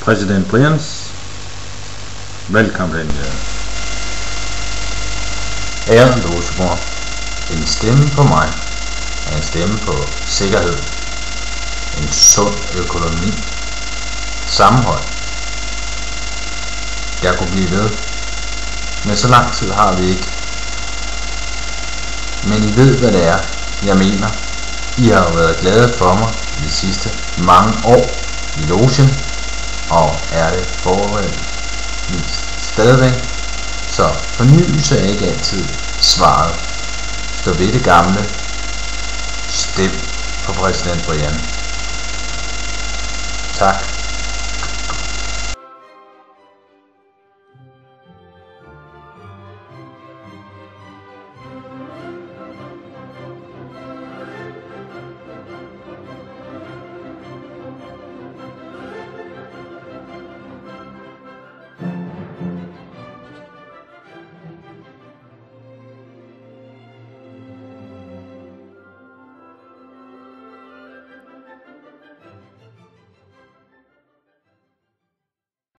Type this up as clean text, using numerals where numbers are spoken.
Præsident Brians valgkampagne. Ærede logebror, en stemme på mig er en stemme på sikkerhed, en sund økonomi, sammenhold. Jeg kunne blive ved, men så lang tid har vi ikke. Men I ved, hvad det er, jeg mener. I har jo været glade for mig de sidste mange år i logen, og er det forholdsvis stadigvæk. Så fornyelse er ikke altid svaret. Stå ved det gamle. Stem på præsident Brian. Tak.